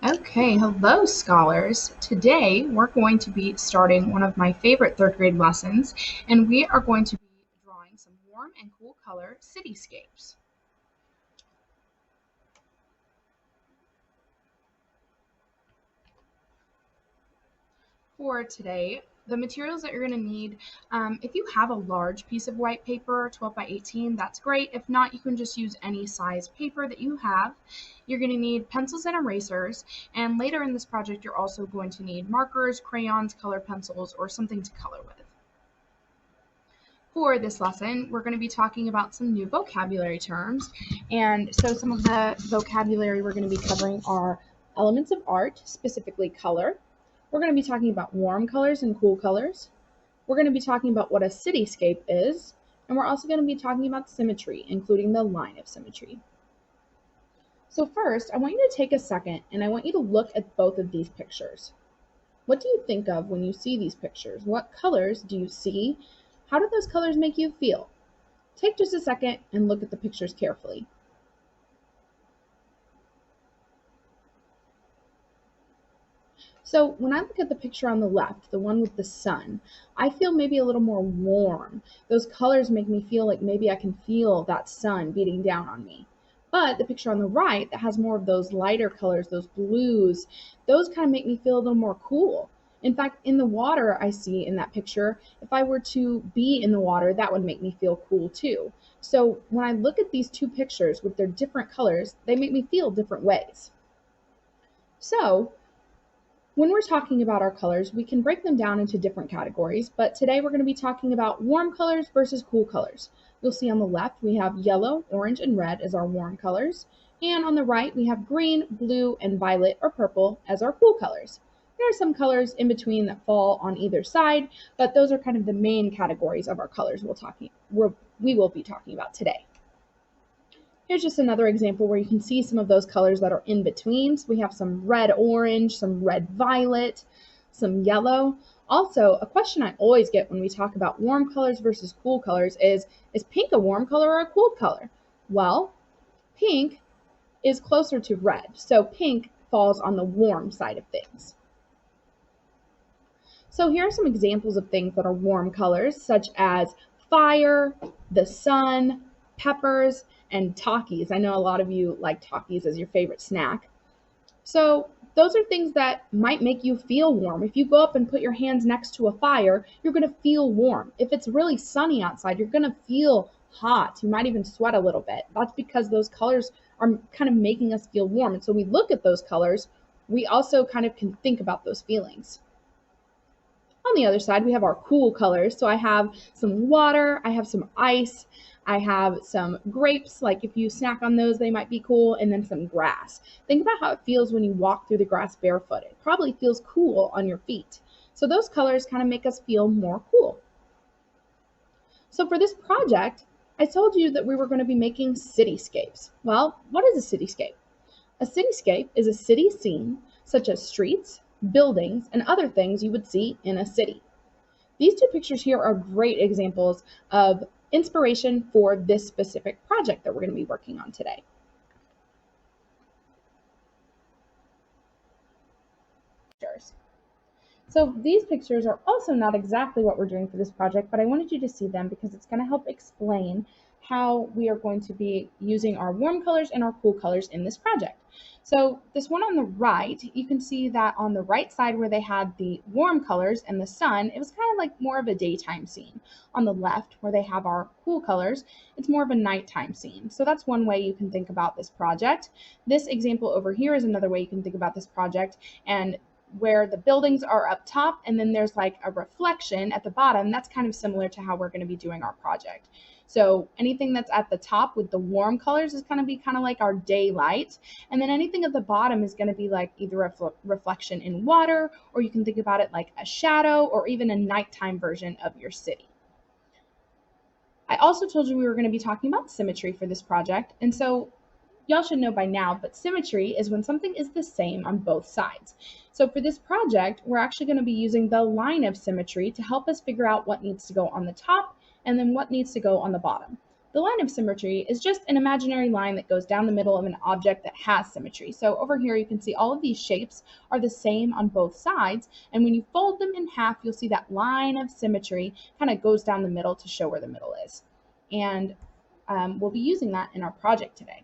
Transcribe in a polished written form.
Okay, hello, scholars. Today we're going to be starting one of my favorite third grade lessons, and we are going to be drawing some warm and cool color cityscapes. For today, the materials that you're going to need, if you have a large piece of white paper, 12 by 18, that's great. If not, you can just use any size paper that you have. You're going to need pencils and erasers, and later in this project, you're also going to need markers, crayons, colored pencils, or something to color with. For this lesson, we're going to be talking about some new vocabulary terms. And so some of the vocabulary we're going to be covering are elements of art, specifically color. We're going to be talking about warm colors and cool colors. We're going to be talking about what a cityscape is. And we're also going to be talking about symmetry, including the line of symmetry. So first, I want you to take a second and I want you to look at both of these pictures. What do you think of when you see these pictures? What colors do you see? How do those colors make you feel? Take just a second and look at the pictures carefully. So when I look at the picture on the left, the one with the sun, I feel maybe a little more warm. Those colors make me feel like maybe I can feel that sun beating down on me. But the picture on the right that has more of those lighter colors, those blues, those kind of make me feel a little more cool. In fact, in the water I see in that picture, if I were to be in the water, that would make me feel cool too. So when I look at these two pictures with their different colors, they make me feel different ways. So when we're talking about our colors, we can break them down into different categories, but today we're going to be talking about warm colors versus cool colors. You'll see on the left we have yellow, orange, and red as our warm colors, and on the right we have green, blue, and violet or purple as our cool colors. There are some colors in between that fall on either side, but those are kind of the main categories of our colors we will be talking about today. Here's just another example where you can see some of those colors that are in between. So we have some red orange, some red violet, some yellow. Also, a question I always get when we talk about warm colors versus cool colors is pink a warm color or a cool color? Well, pink is closer to red, so pink falls on the warm side of things. So here are some examples of things that are warm colors, such as fire, the sun, peppers, and Takis. I know a lot of you like Takis as your favorite snack. So those are things that might make you feel warm. If you go up and put your hands next to a fire, you're going to feel warm. If it's really sunny outside, you're going to feel hot. You might even sweat a little bit. That's because those colors are kind of making us feel warm. And so we look at those colors, we also kind of can think about those feelings. On the other side, we have our cool colors. So I have some water, I have some ice, I have some grapes, like if you snack on those, they might be cool, and then some grass. Think about how it feels when you walk through the grass barefoot. It probably feels cool on your feet. So those colors kind of make us feel more cool. So for this project, I told you that we were going to be making cityscapes. Well, what is a cityscape? A cityscape is a city scene, such as streets, buildings, and other things you would see in a city. These two pictures here are great examples of inspiration for this specific project that we're going to be working on today. So these pictures are also not exactly what we're doing for this project, but I wanted you to see them because it's going to help explain how we are going to be using our warm colors and our cool colors in this project. So this one on the right, you can see that on the right side where they had the warm colors and the sun, it was kind of like more of a daytime scene. On the left where they have our cool colors, it's more of a nighttime scene. So that's one way you can think about this project. This example over here is another way you can think about this project, and where the buildings are up top and then there's like a reflection at the bottom, that's kind of similar to how we're going to be doing our project. So anything that's at the top with the warm colors is going to be kind of like our daylight, and then anything at the bottom is going to be like either a reflection in water, or you can think about it like a shadow or even a nighttime version of your city. I also told you we were going to be talking about symmetry for this project, and so y'all should know by now, but symmetry is when something is the same on both sides. So for this project, we're actually going to be using the line of symmetry to help us figure out what needs to go on the top and then what needs to go on the bottom. The line of symmetry is just an imaginary line that goes down the middle of an object that has symmetry. So over here you can see all of these shapes are the same on both sides, and when you fold them in half, you'll see that line of symmetry kind of goes down the middle to show where the middle is. And we'll be using that in our project today.